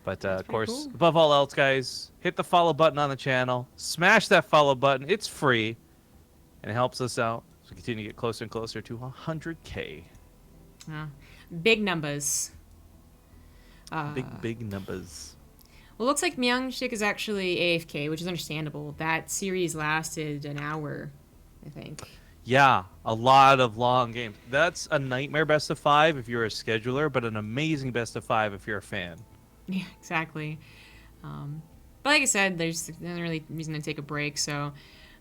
But That's of pretty course, cool. above all else, guys, hit the follow button on the channel. Smash that follow button. It's free, and it helps us out. So we continue to get closer and closer to 100K. Yeah. Big numbers. Big, big numbers. Well, it looks like MyuNgSiK is actually AFK, which is understandable. That series lasted an hour, I think. Yeah, a lot of long games. That's a nightmare best of 5 if you're a scheduler, but an amazing best of 5 if you're a fan. Yeah, exactly. But like I said, there's no really reason to take a break. So,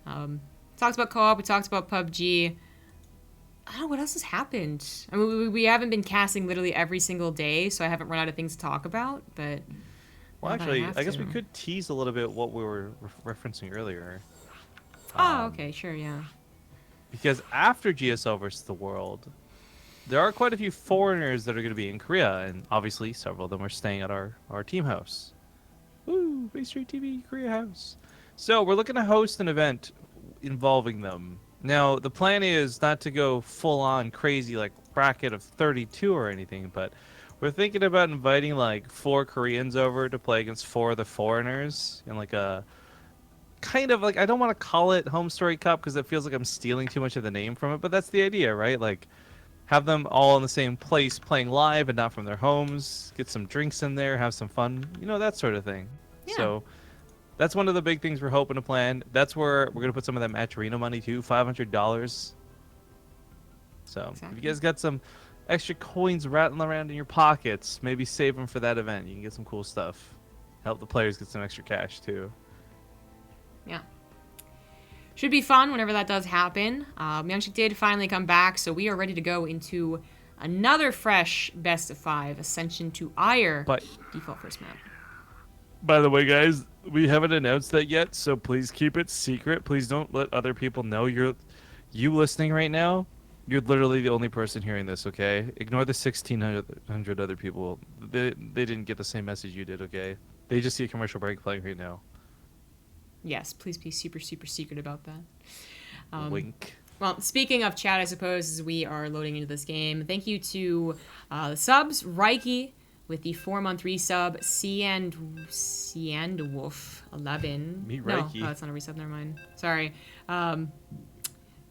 talked about co-op. We talked about PUBG. I don't know what else has happened. I mean, we haven't been casting literally every single day, so I haven't run out of things to talk about. But Well, now that I actually, have I guess we to. could tease a little bit what we were referencing earlier. Oh, Um, okay, sure, yeah. because after GSL versus the world, there are quite a few foreigners that are going to be in Korea, and obviously several of them are staying at our team house. Woo, BaseTradeTV Korea house. So we're looking to host an event involving them. Now, the plan is not to go full on crazy like bracket of 32 or anything, but we're thinking about inviting like 4 Koreans over to play against 4 of the foreigners in like a kind of like, I don't want to call it Home Story Cup because it feels like I'm stealing too much of the name from it, but that's the idea, right? Like have them all in the same place playing live and not from their homes, get some drinks in there, have some fun, that sort of thing. Yeah, So that's one of the big things we're hoping to plan. That's where we're gonna put some of that match arena money too, $500. So if you exactly. guys got some extra coins rattling around in your pockets, maybe save them for that event. You can get some cool stuff. Help the players get some extra cash too. Yeah. Should be fun whenever that does happen. MyuNgSiK did finally come back, so we are ready to go into another fresh best of 5 Ascension to Ire But default first map. by the way, guys, we haven't announced that yet, so please keep it secret. Please don't let other people know you listening right now. You're literally the only person hearing this, okay? Ignore the 1,600 other people. They didn't get the same message you did, okay? They just see a commercial break playing right now. Yes, please be super, super secret about that. Wink. Well, speaking of chat, I suppose, as we are loading into this game, thank you to the subs, Reiki with the 4-month resub, Wolf 11. Meet No, Reiki. oh, that's not a resub, never mind. Sorry.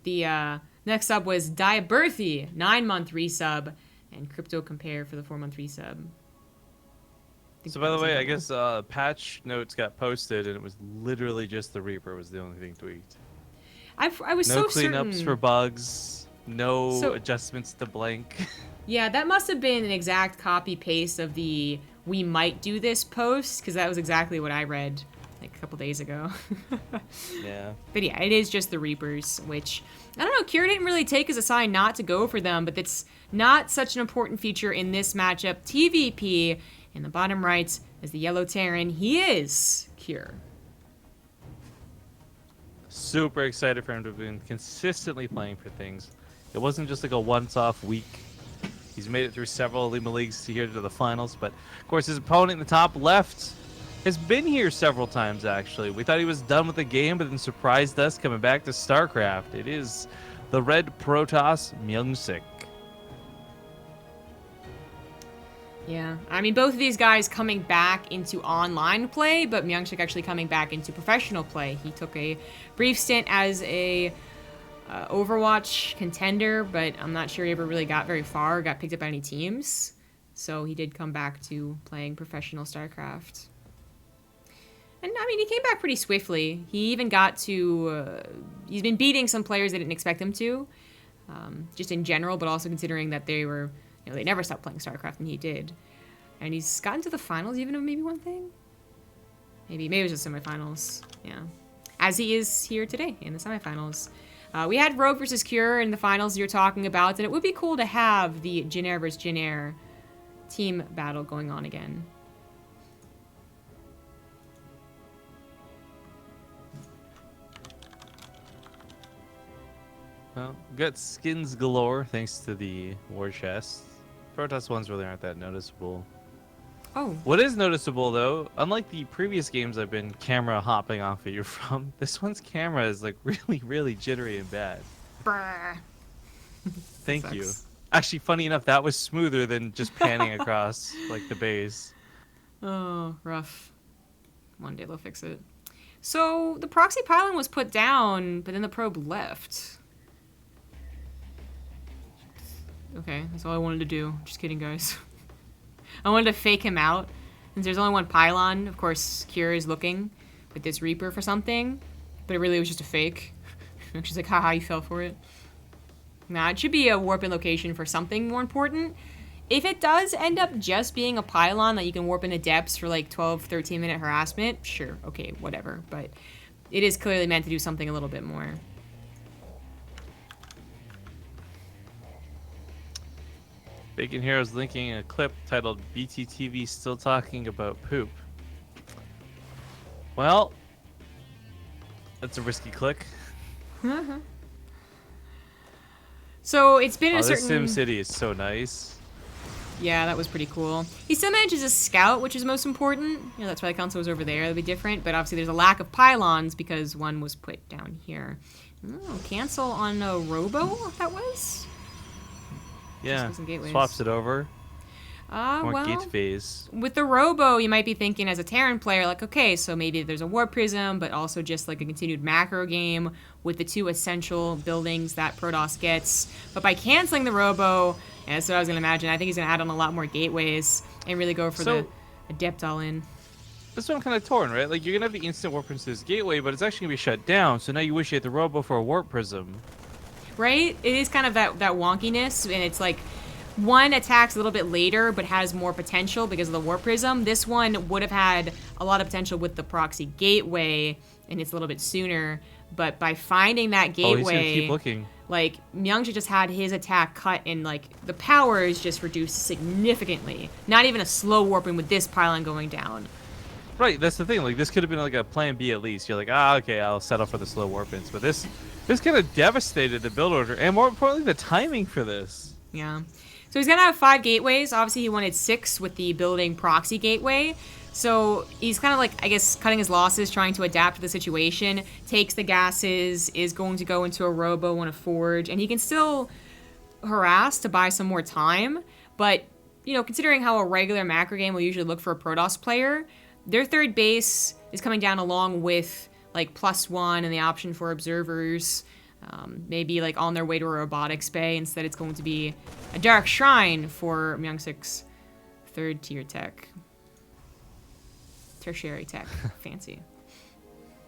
The next sub was Diaberthy, 9-month resub, and Crypto Compare for the 4-month resub. So by the way, I guess patch notes got posted, and it was literally just the Reaper was the only thing tweaked. I was No so cleanups for certain. bugs. No So adjustments to blank. yeah, that must have been an exact copy paste of the "we might do this" post, because that was exactly what I read like a couple days ago. Yeah. But yeah, it is just the Reapers, which I don't know. Kira didn't really take as a sign not to go for them, but it's not such an important feature in this matchup. TvP in the bottom right is the yellow Terran. He is Cure. Super excited for him to have been consistently playing for things. It wasn't just like a once-off week. He's made it through several Olimoleagues to here to the finals, but of course his opponent in the top left has been here several times actually. We thought he was done with the game, but then surprised us coming back to StarCraft. It is the Red Protoss MyuNgSiK. Yeah, I mean, both of these guys coming back into online play, but MyuNgSiK actually coming back into professional play. He took a brief stint as a Overwatch contender, but I'm not sure he ever really got very far, got picked up by any teams. So he did come back to playing professional StarCraft. And, I mean, he came back pretty swiftly. He even got to... he's been beating some players they didn't expect him to, just in general, but also considering that they were... they never stopped playing StarCraft, and he did. And he's gotten to the finals even of maybe one thing? Maybe it was just semifinals. Yeah. As he is here today in the semifinals. We had Rogue versus Cure in the finals you're talking about, and it would be cool to have the Jin Air versus Jin Air team battle going on again. Well, got skins galore thanks to the war chest. Protoss ones really aren't that noticeable. Oh. What is noticeable though, unlike the previous games I've been camera hopping off of you from, this one's camera is like really, really jittery and bad. Brr. Thank you. Actually, funny enough, that was smoother than just panning across like the base. Oh, rough. One day they'll fix it. So the proxy pylon was put down, but then the probe left. Okay, that's all I wanted to do. Just kidding, guys. I wanted to fake him out. Since there's only one pylon, of course, Kira is looking with this Reaper for something, but it really was just a fake. She's like, haha, you fell for it. Nah, it should be a warp in location for something more important. If it does end up just being a pylon that you can warp into depths for like 12, 13 minute harassment, sure, okay, whatever. But it is clearly meant to do something a little bit more. Bacon Hero's linking a clip titled BTTV Still Talking About Poop. Well, that's a risky click. So it's been a This certain... SimCity is so nice. Yeah, that was pretty cool. He still manages a scout, which is most important. You know, that's why the console was over there. That'd be different. But obviously there's a lack of pylons because one was put down here. Oh, cancel on a Robo, that was? Yeah, swaps it over. More well, gate phase. with the Robo, you might be thinking as a Terran player, like, okay, so maybe there's a Warp Prism, but also just like a continued macro game with the two essential buildings that Protoss gets. But by canceling the Robo, yeah, that's what I was going to imagine. I think he's going to add on a lot more gateways and really go for the Adept all-in. That's what I'm kind of torn, right? Like, you're going to have the instant warp into this gateway, but it's actually going to be shut down, so now you wish you had the Robo for a Warp Prism. Right? It is kind of that wonkiness, and it's like one attacks a little bit later but has more potential because of the Warp Prism. This one would have had a lot of potential with the proxy gateway, and it's a little bit sooner. But by finding that gateway, he's gonna keep looking. Like, MyuNgSiK just had his attack cut, and like the power is just reduced significantly. Not even a slow warping with this pylon going down. Right, that's the thing. Like, this could have been like a plan B at least. You're like, okay, I'll settle for the slow warp-ins. But this kind of devastated the build order, and more importantly, the timing for this. Yeah. So he's gonna have 5 gateways. Obviously, he wanted 6 with the building proxy gateway. So he's kind of like, I guess, cutting his losses, trying to adapt to the situation. Takes the gases, is going to go into a Robo and a Forge, and he can still harass to buy some more time. But, you know, considering how a regular macro game will usually look for a Protoss player, their third base is coming down along with like +1 and the option for observers. Maybe like on their way to a robotics bay. Instead, it's going to be a dark shrine for MyuNgSiK's third tier tech. Tertiary tech. Fancy.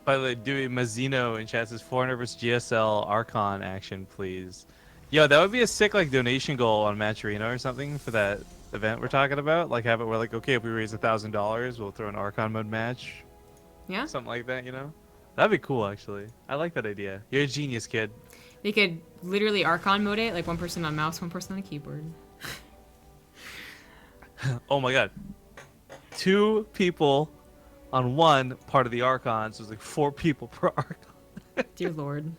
By the way, Dewey Mazzino in chat says 400 versus GSL Archon action, please. Yo, that would be a sick like donation goal on Match Arena or something for that event we're talking about. Like have it where like, okay, if we raise $1,000, we'll throw an Archon mode match. Yeah. Something like that, you know? That'd be cool, actually. I like that idea. You're a genius, kid. They could literally Archon mode it, like one person on mouse, one person on a keyboard. Oh my god. 2 people on one part of the Archon, so it's like 4 people per Archon. Dear Lord.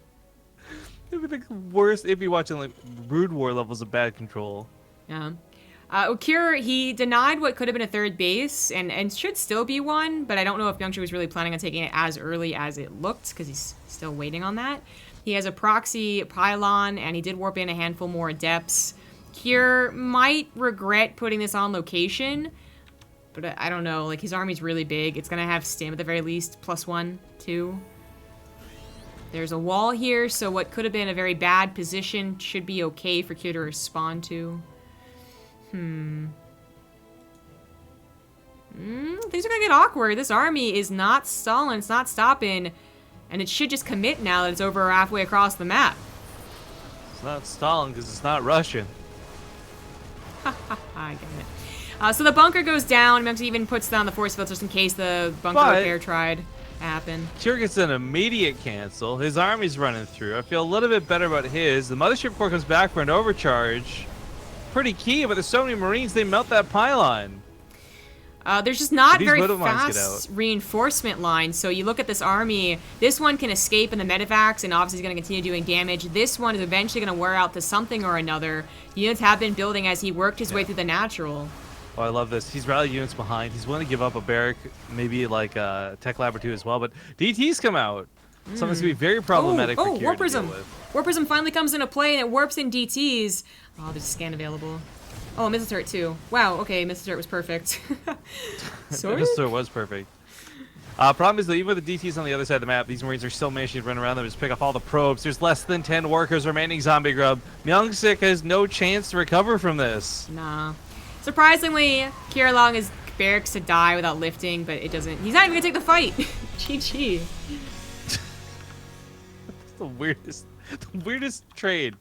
It'd be the worst if you're watching like Brood War levels of bad control. Yeah. Okir, he denied what could have been a third base, and should still be one, but I don't know if MyuNgSiK was really planning on taking it as early as it looked, because he's still waiting on that. He has a proxy pylon, and he did warp in a handful more adepts. Kier might regret putting this on location, but I don't know. Like, his army's really big. It's going to have stim at the very least, +1, 2. There's a wall here, so what could have been a very bad position should be okay for Kier to respond to. Things are gonna get awkward. This army is not stalling, it's not stopping, and it should just commit now that it's over halfway across the map. It's not stalling because it's not Russian. I get it. So the bunker goes down. MyuNgSiK even puts down the force filters in case the bunker repair tried to happen. Kier gets an immediate cancel. His army's running through. I feel a little bit better about his. The Mothership Core comes back for an overcharge. Pretty key, but there's so many Marines, they melt that pylon. There's just not very Motive lines get fast out. reinforcement lines. So you look at this army, this one can escape in the medevacs and obviously is going to continue doing damage. This one is eventually going to wear out to something or another. Units have been building as he worked his way through the natural. Oh, I love this. He's rallied units behind. He's willing to give up a barrack, maybe like a Tech Lab or 2 as well. But DTs come out. Something's going to be very problematic for Kier to deal with. Warp Prism finally comes into play and it warps in DTs. Oh, there's a scan available. Oh, missile turret too. Wow, okay, missile turret was perfect. Sort of? Mr. was perfect. Problem is that even with the DTs on the other side of the map, these Marines are still managing to run around them, just pick off all the probes. There's less than 10 workers remaining, Zombie Grub. MyuNgSiK has no chance to recover from this. Nah. Surprisingly, Kirillong is barracks to die without lifting, but it doesn't. He's not even gonna take the fight. GG. That's the weirdest trade.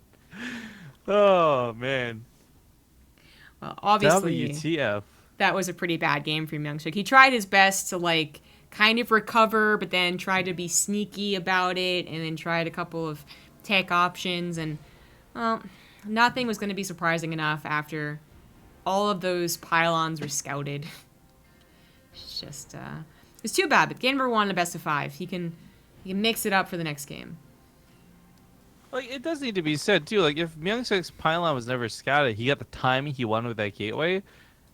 Oh man. Well, obviously, WTF. that was a pretty bad game for MyuNgSiK. He tried his best to like kind of recover, but then tried to be sneaky about it, and then tried a couple of tech options, and well, nothing was going to be surprising enough after all of those pylons were scouted. It's just, it's too bad. But game number 1, a best of 5. He can mix it up for the next game. Like, it does need to be said too. Like, if MyuNgSiK's pylon was never scouted, he got the timing he wanted with that gateway.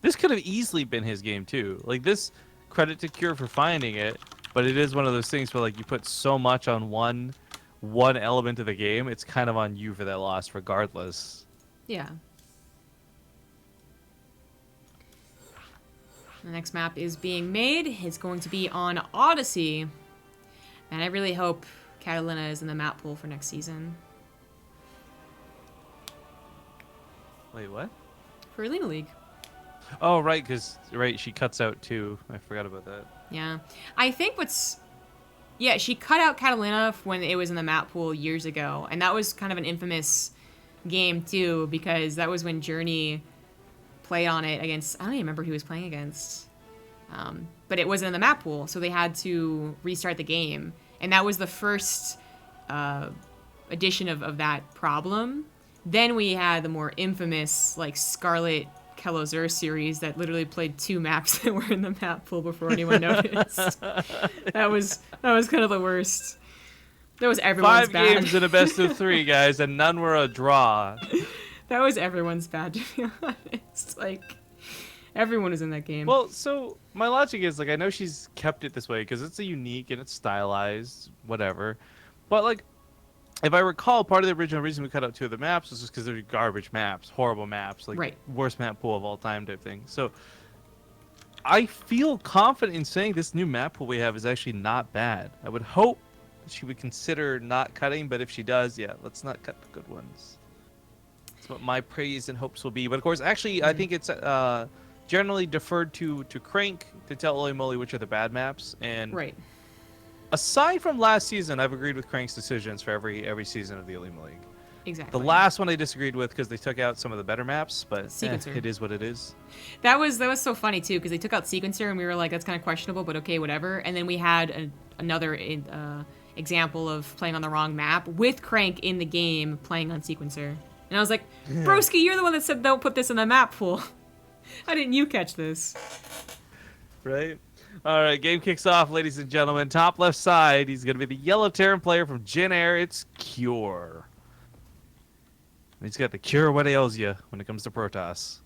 This could have easily been his game too. Like, this, credit to Cure for finding it, but it is one of those things where like you put so much on one element of the game, it's kind of on you for that loss regardless. Yeah. The next map is being made. It's going to be on Odyssey. And I really hope Catalina is in the map pool for next season. Wait, what? For Olimoleague. Oh, right, because she cuts out too. I forgot about that. Yeah. I think yeah, she cut out Catalina when it was in the map pool years ago. And that was kind of an infamous game too, because that was when Journey played on it against, I don't even remember who he was playing against. But it wasn't in the map pool, so they had to restart the game. And that was the first edition of that problem. Then we had the more infamous, like, Scarlet Kelozur series that literally played 2 maps that were in the map pool before anyone noticed. That was kind of the worst. That was everyone's 5 bad. games in a best of 3, guys, and none were a draw. That was everyone's bad, to be honest. Like, everyone was in that game. Well, so my logic is, like, I know she's kept it this way because it's a unique and it's stylized, whatever. But, like, if I recall, part of the original reason we cut out 2 of the maps was just because they're garbage maps, horrible maps, like, right. Worst map pool of all time type thing. So I feel confident in saying this new map pool we have is actually not bad. I would hope she would consider not cutting, but if she does, yeah, let's not cut the good ones. That's what my praise and hopes will be. But of course, actually, I think it's generally deferred to Crank to tell Olimoleague which are the bad maps. And right. Aside from last season, I've agreed with Crank's decisions for every season of the Olimoleague. Exactly. The last one I disagreed with because they took out some of the better maps, but it is what it is. That was so funny too, because they took out Sequencer and we were like, that's kind of questionable, but okay, whatever. And then we had another example of playing on the wrong map with Crank in the game playing on Sequencer. And I was like, Broski, you're the one that said don't put this in the map pool. How didn't you catch this? Right? All right, game kicks off, ladies and gentlemen. Top left side, he's going to be the yellow Terran player from Jin Air. It's Cure. He's got the cure what ails you when it comes to Protoss.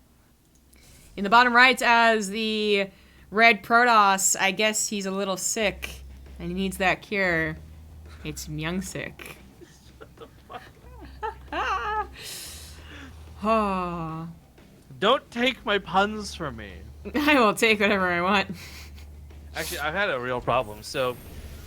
In the bottom right, as the red Protoss, I guess he's a little sick and he needs that cure. It's MyuNgSiK. What the fuck? Oh. Don't take my puns from me. I will take whatever I want. Actually, I've had a real problem. So,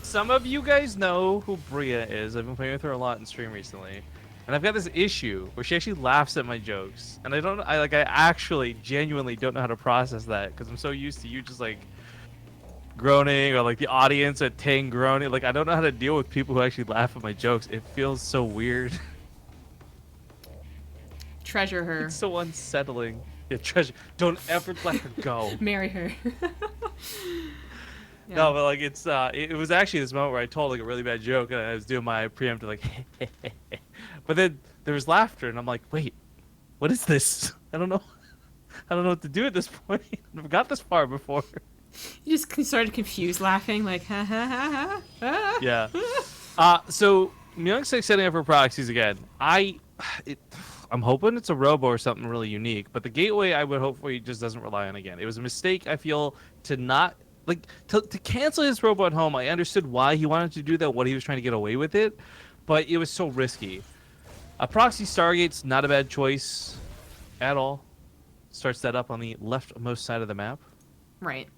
some of you guys know who Bria is. I've been playing with her a lot in stream recently. And I've got this issue where she actually laughs at my jokes. And I actually genuinely don't know how to process that because I'm so used to you just like groaning or like the audience at Tang groaning. Like, I don't know how to deal with people who actually laugh at my jokes. It feels so weird. Treasure her. It's so unsettling. Yeah, treasure. Don't ever let her go. Marry her. Yeah. No, but like it was actually this moment where I told like a really bad joke and I was doing my preemptive like, but then there was laughter and I'm like, wait, what is this? I don't know what to do at this point. I've never got this far before. You just started confused laughing like ha ha ha ha. Yeah. So MyuNgSiK setting up her proxies again. I'm hoping it's a robo or something really unique, but the gateway I would hope for he just doesn't rely on again. It was a mistake I feel to not to cancel his robo at home. I understood why he wanted to do that, what he was trying to get away with it, but it was so risky. A proxy Stargate's not a bad choice at all. starts that up on the leftmost side of the map. Right.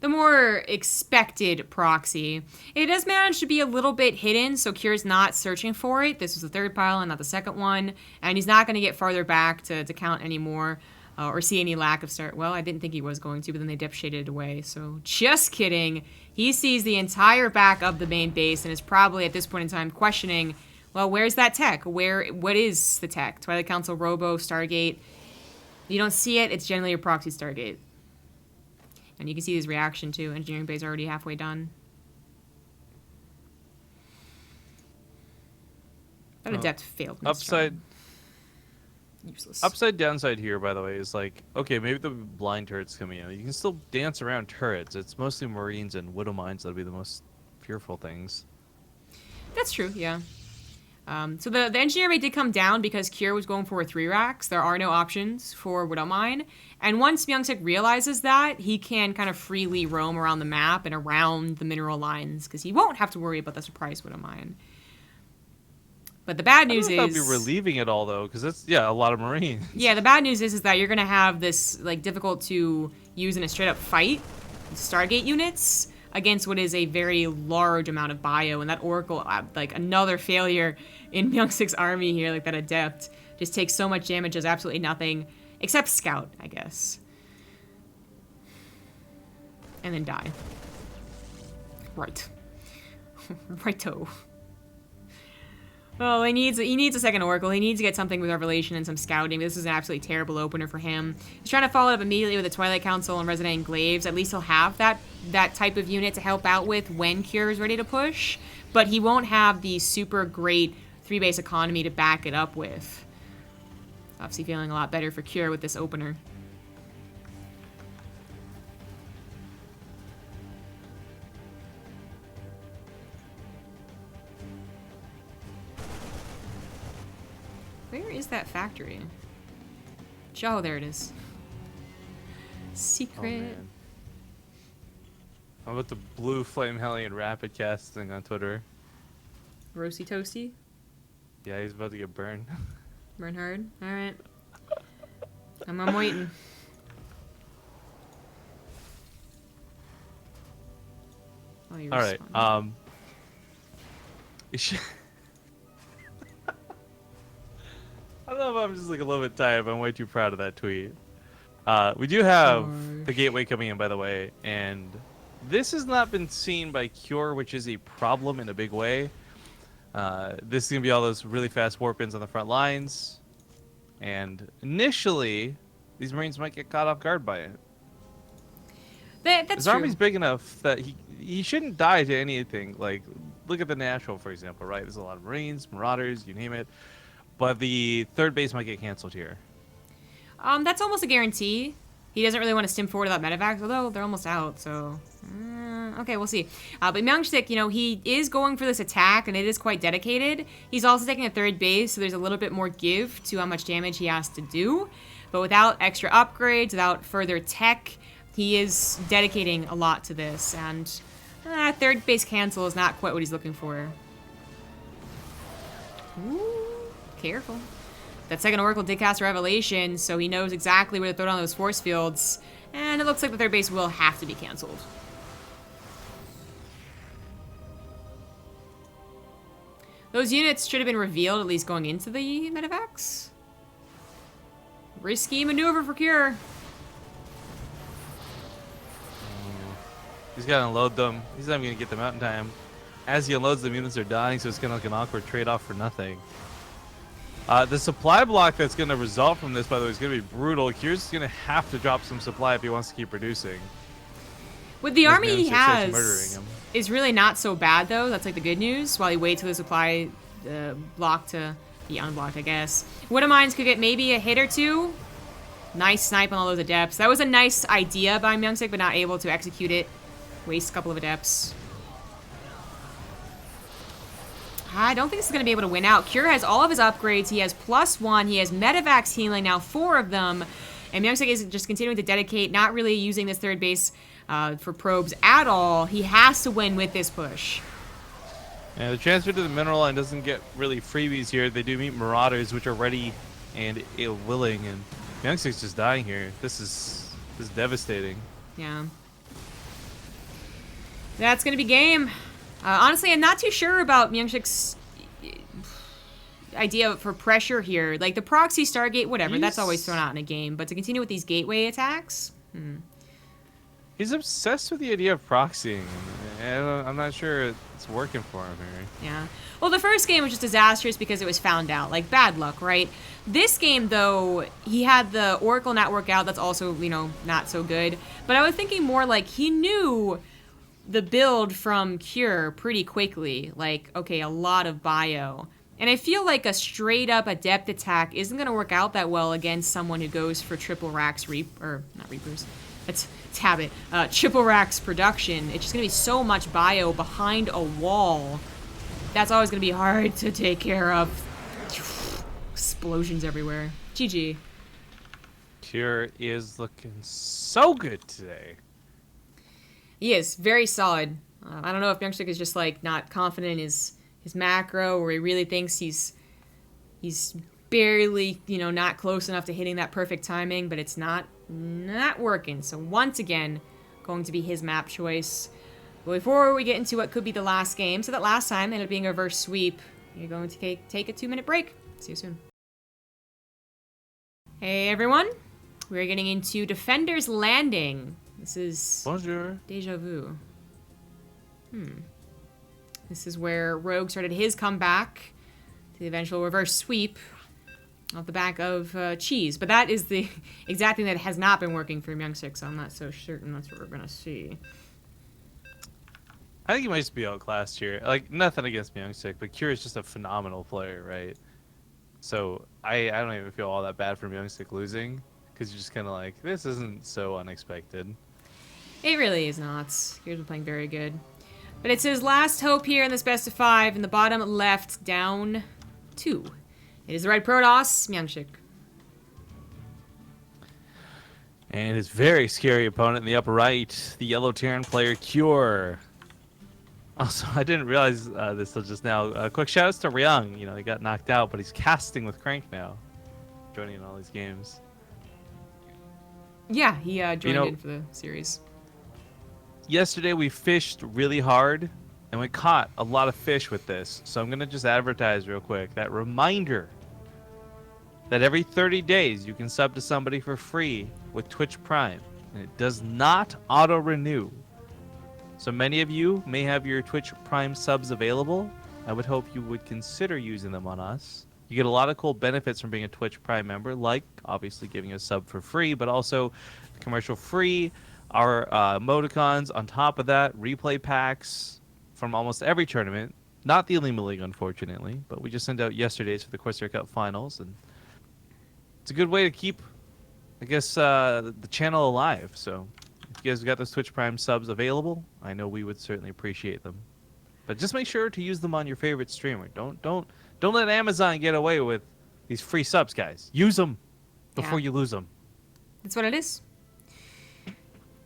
The more expected proxy. It does manage to be a little bit hidden, so Cure's not searching for it. This was the third pile and not the second one. And he's not going to get farther back to count anymore or see any lack of start. Well, I didn't think he was going to, but then they depth shaded away. So just kidding. He sees the entire back of the main base and is probably at this point in time questioning, well, where's that tech? What is the tech? Twilight Council, Robo, Stargate. You don't see it, it's generally a proxy Stargate. And you can see his reaction to engineering bay's already halfway done. That adept failed. Upside. Useless. Upside downside here, by the way, is like, okay, maybe the blind turret's coming in. You can still dance around turrets. It's mostly Marines and Widow Mines that'll be the most fearful things. That's true, yeah. So the engineer bay did come down because Cure was going for 3 racks. There are no options for Widow Mine. And once MyuNgSiK realizes that, he can kind of freely roam around the map and around the mineral lines because he won't have to worry about the surprise Widow Mine. But the bad news is... That'd be relieving it all, though, because it's, yeah, a lot of Marines. Yeah, the bad news is that you're going to have this, like, difficult to use in a straight-up fight, Stargate units, against what is a very large amount of bio, and that Oracle, like, another failure in MyuNgSiK's army here, like that Adept, just takes so much damage, does absolutely nothing, except Scout, I guess. And then die. Right. Righto. Well, he needs a second Oracle. He needs to get something with Revelation and some scouting. This is an absolutely terrible opener for him. He's trying to follow it up immediately with the Twilight Council and Resident Enclaves. At least he'll have that type of unit to help out with when Cure is ready to push. But he won't have the super great 3-base economy to back it up with. Obviously feeling a lot better for Cure with this opener. Where is that factory? Oh, there it is. Secret. Oh, how about the blue Flame Hellion rapid casting on Twitter? Roasty toasty? Yeah, he's about to get burned. Burn hard? Alright. I'm waiting. Oh, you Alright, I don't know if I'm just like a little bit tired, but I'm way too proud of that tweet. We do have the gateway coming in, by the way, and this has not been seen by Cure, which is a problem in a big way. This is going to be all those really fast warp-ins on the front lines, and initially, these Marines might get caught off guard by it. That's His true. army's big enough that he shouldn't die to anything. Like, look at the Nashville, for example, right? There's a lot of Marines, Marauders, you name it. But the third base might get canceled here. That's almost a guarantee. He doesn't really want to stim forward without medevacs, although they're almost out, so... okay, we'll see. But MyuNgSiK, you know, he is going for this attack, and it is quite dedicated. He's also taking a third base, so there's a little bit more give to how much damage he has to do. But without extra upgrades, without further tech, he is dedicating a lot to this, and third base cancel is not quite what he's looking for. Ooh. Careful. That second Oracle did cast Revelation, so he knows exactly where to throw down those force fields. And it looks like the third base will have to be canceled. Those units should have been revealed, at least going into the medevacs. Risky maneuver for Cure. He's got to unload them. He's not even going to get them out in time. As he unloads them, units are dying, so it's kind of like an awkward trade-off for nothing. The supply block that's going to result from this, by the way, is going to be brutal. Cure's going to have to drop some supply if he wants to keep producing. With the army he murdering has, him. is really not so bad, though. That's like the good news, while he waits for the supply block to be unblocked, I guess. Widow Mines could get maybe a hit or two. Nice snipe on all those Adepts. That was a nice idea by MyuNgSiK, but not able to execute it. Waste a couple of Adepts. I don't think this is going to be able to win out. Cure has all of his upgrades. He has +1. He has medevacs healing now, 4 of them. And MyuNgSiK is just continuing to dedicate, not really using this third base for probes at all. He has to win with this push. Yeah, the transfer to the mineral line doesn't get really freebies here. They do meet Marauders, which are ready and willing. And MyuNgSiK's just dying here. This is devastating. Yeah. That's gonna be game. Honestly, I'm not too sure about MyuNgSiK's idea for pressure here. Like the proxy Stargate, whatever, that's always thrown out in a game. But to continue with these gateway attacks, He's obsessed with the idea of proxying. And I'm not sure it's working for him here. yeah. Well, the first game was just disastrous because it was found out. Like, bad luck, right? This game, though, he had the Oracle not work out. That's also, you know, not so good. But I was thinking more like he knew the build from Cure pretty quickly. Like, okay, a lot of bio. And I feel like a straight-up Adept attack isn't going to work out that well against someone who goes for triple racks not Reapers. It's habit. Triple racks production. It's just going to be so much bio behind a wall. That's always going to be hard to take care of. Explosions everywhere. GG. Cure is looking so good today. He is very solid. I don't know if MyuNgSiK is just like not confident in his macro, or he really thinks he's barely, you know, not close enough to hitting that perfect timing, but it's not working. So once again, going to be his map choice. But before we get into what could be the last game, so that last time ended up being a reverse sweep, you're going to take a 2-minute break. See you soon. Hey everyone, we're getting into Defender's Landing. This is Bonjour. Deja vu. This is where Rogue started his comeback to the eventual reverse sweep off the back of Cheese. But that is the exact thing that has not been working for MyuNgSiK, so I'm not so certain that's what we're going to see. I think he might just be outclassed here. Like, nothing against MyuNgSiK, but Cure is just a phenomenal player, right? So I don't even feel all that bad for MyuNgSiK losing, because you're just kind of like, this isn't so unexpected. It really is not. Cure's been playing very good. But it's his last hope here in this best of 5, in the bottom left, down 2. It is the red Protoss, MyuNgSiK. And his very scary opponent in the upper right, the yellow Terran player, Cure. Also, I didn't realize this till just now. Quick shout outs to Ryung. You know, he got knocked out, but he's casting with Crank now. Joining in all these games. Yeah, he joined in for the series. Yesterday we fished really hard, and we caught a lot of fish with this. So I'm going to just advertise real quick that reminder that every 30 days you can sub to somebody for free with Twitch Prime. And it does not auto-renew. So many of you may have your Twitch Prime subs available. I would hope you would consider using them on us. You get a lot of cool benefits from being a Twitch Prime member, like obviously giving a sub for free, but also commercial free, our emoticons. On top of that, replay packs from almost every tournament. Not the Olimoleague, unfortunately, but we just sent out yesterday's for the Corsair Cup finals, and it's a good way to keep, I guess, the channel alive. So if you guys got those Twitch Prime subs available, I know we would certainly appreciate them. But just make sure to use them on your favorite streamer. Don't let Amazon get away with these free subs, guys. Use them before you lose them. That's what it is.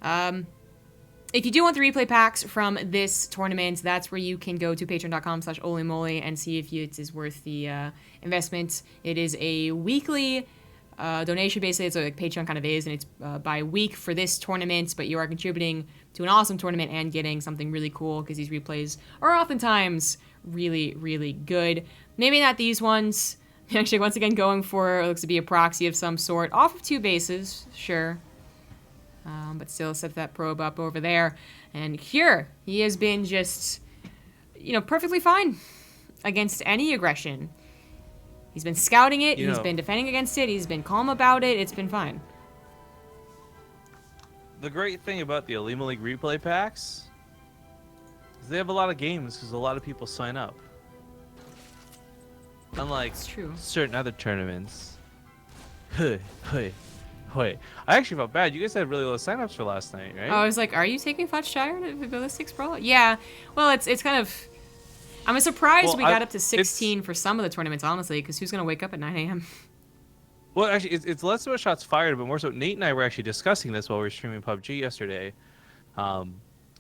If you do want the replay packs from this tournament, that's where you can go to patreon.com/olimoleague and see if it is worth the investment. It is a weekly donation, basically. It's like Patreon kind of is, and it's by week for this tournament, but you are contributing to an awesome tournament and getting something really cool, because these replays are oftentimes really, really good. Maybe not these ones. Actually, once again, going for it looks to be a proxy of some sort. Off of 2 bases, sure. But still set that probe up over there. And here, he has been just, you know, perfectly fine against any aggression. He's been scouting it, he's been defending against it, he's been calm about it, it's been fine. The great thing about the Olimoleague replay packs is they have a lot of games because a lot of people sign up. Unlike certain other tournaments. I actually felt bad. You guys had really low signups for last night, right? Oh, I was like, are you taking Fletchshire to Ballistics Brawl? Yeah. Well, it's kind of... I'm surprised we got up to 16 for some of the tournaments, honestly, because who's going to wake up at 9 a.m.? Well, actually, it's less about shots fired, but more so Nate and I were actually discussing this while we were streaming PUBG yesterday. The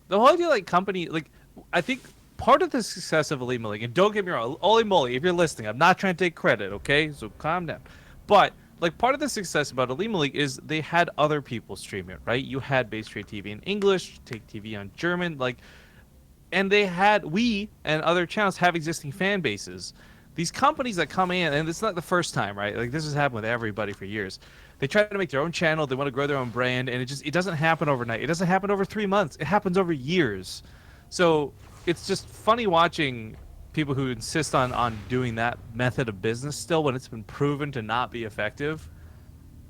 whole idea, like, company... like, I think part of the success of Olimoleague, and don't get me wrong, Olimoleague, if you're listening, I'm not trying to take credit, okay? So calm down. But... like part of the success about Olimoleague is they had other people stream it, right? You had BaseTradeTV in English, Take TV on German, like, and we and other channels have existing fan bases. These companies that come in, and it's not the first time, right? Like this has happened with everybody for years. They try to make their own channel, they want to grow their own brand, and it doesn't happen overnight. It doesn't happen over 3 months. It happens over years. So it's just funny watching people who insist on doing that method of business still when it's been proven to not be effective.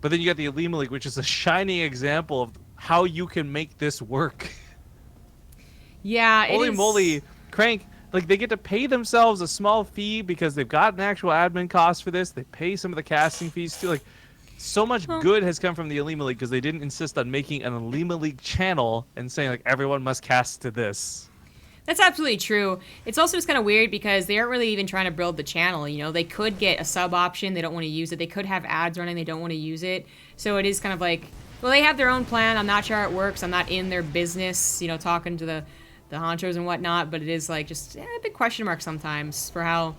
But then you got the Olimoleague, which is a shining example of how you can make this work. Yeah, Holy moly, Crank, like they get to pay themselves a small fee because they've got an actual admin cost for this. They pay some of the casting fees too. Like, so much good has come from the Olimoleague because they didn't insist on making an Olimoleague channel and saying like everyone must cast to this. That's absolutely true. It's also just kind of weird because they aren't really even trying to build the channel. You know, they could get a sub option. They don't want to use it. They could have ads running. They don't want to use it. So it is kind of like, well, they have their own plan. I'm not sure how it works. I'm not in their business, you know, talking to the honchos and whatnot. But it is like just a big question mark sometimes for how,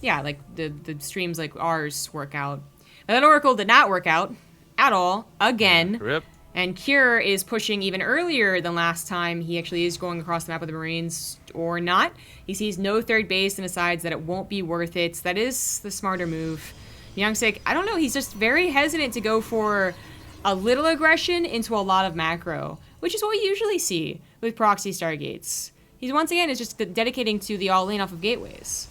yeah, like the streams like ours work out. But that Oracle did not work out at all again. Rip. And Cure is pushing even earlier than last time. He actually is going across the map with the Marines or not. He sees no third base and decides that it won't be worth it. That is the smarter move. MyuNgSiK, I don't know, he's just very hesitant to go for a little aggression into a lot of macro, which is what we usually see with proxy Stargates. He's once again is just dedicating to the all-in off of gateways.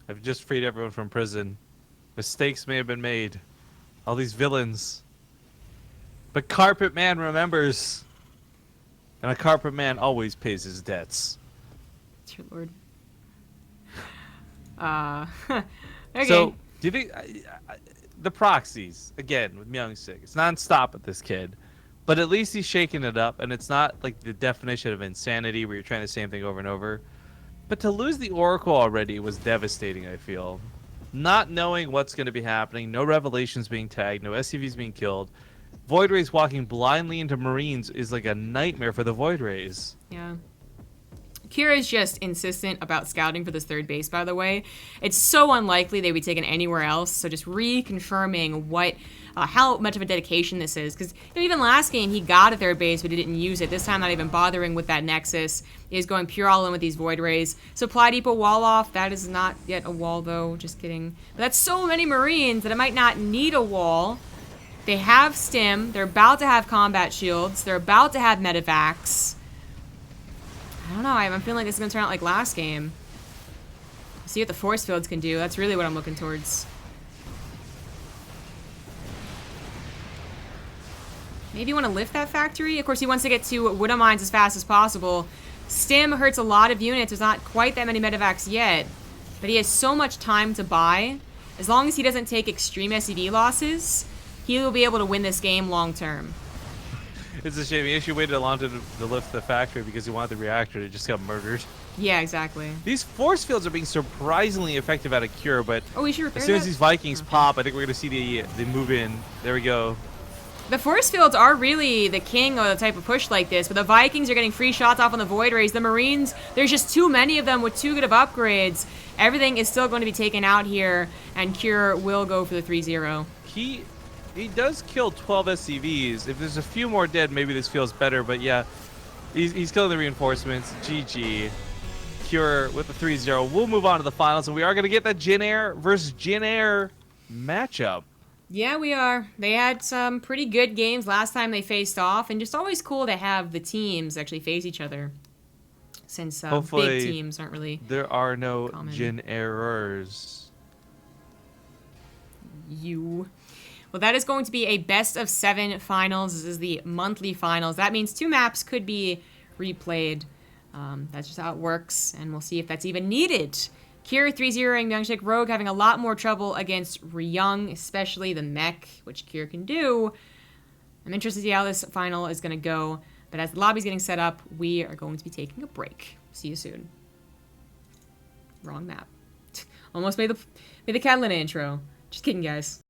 I've just freed everyone from prison. Mistakes may have been made. All these villains. But Carpet Man remembers. And a Carpet Man always pays his debts. Dear Lord. Okay. So, do you think... the proxies, again, with MyuNgSiK, it's non-stop with this kid. But at least he's shaking it up, and it's not like the definition of insanity where you're trying the same thing over and over. But to lose the Oracle already was devastating, I feel. Not knowing what's going to be happening, no revelations being tagged, no SCVs being killed. Void Rays walking blindly into Marines is like a nightmare for the Void Rays. Yeah. Kira is just insistent about scouting for this third base, by the way. It's so unlikely they would be taken anywhere else, so just reconfirming what, how much of a dedication this is. Because even last game, he got a third base, but he didn't use it. This time, not even bothering with that Nexus. He's going pure all-in with these Void Rays. Supply Depot wall off. That is not yet a wall, though. Just kidding. But that's so many Marines that it might not need a wall. They have stim. They're about to have combat shields. They're about to have medevacs. I don't know. I'm feeling like this is going to turn out like last game. See what the force fields can do. That's really what I'm looking towards. Maybe you want to lift that factory. Of course, he wants to get to Widow Mines as fast as possible. Stim hurts a lot of units. There's not quite that many medevacs yet. But he has so much time to buy. As long as he doesn't take extreme SCV losses, he will be able to win this game long term. It's a shame. He actually waited a long time to lift the factory because he wanted the reactor to just got murdered. Yeah, exactly. These force fields are being surprisingly effective out of Cure, but oh, we should repair as soon as that? these Vikings pop, I think we're going to see the move in. There we go. The force fields are really the king of the type of push like this, but the Vikings are getting free shots off on the Void Rays. The Marines, there's just too many of them with too good of upgrades. Everything is still going to be taken out here, and Cure will go for the 3-0. He does kill 12 SCVs. If there's a few more dead, maybe this feels better. But yeah, he's killing the reinforcements. GG. Cure with the 3-0. We'll move on to the finals, and we are going to get that Jin Air versus Jin Air matchup. Yeah, we are. They had some pretty good games last time they faced off, and just always cool to have the teams actually face each other. Since big teams aren't really there are no common. Jin errors. Well, that is going to be a best of 7 finals. This is the monthly finals. That means 2 maps could be replayed. That's just how it works, and we'll see if that's even needed. Kira 3-0ing MyuNgSiK. Rogue having a lot more trouble against Ryung, especially the mech, which Kira can do. I'm interested to see how this final is going to go, but as the lobby's getting set up, we are going to be taking a break. See you soon. Wrong map. Almost made the Catalina intro. Just kidding, guys.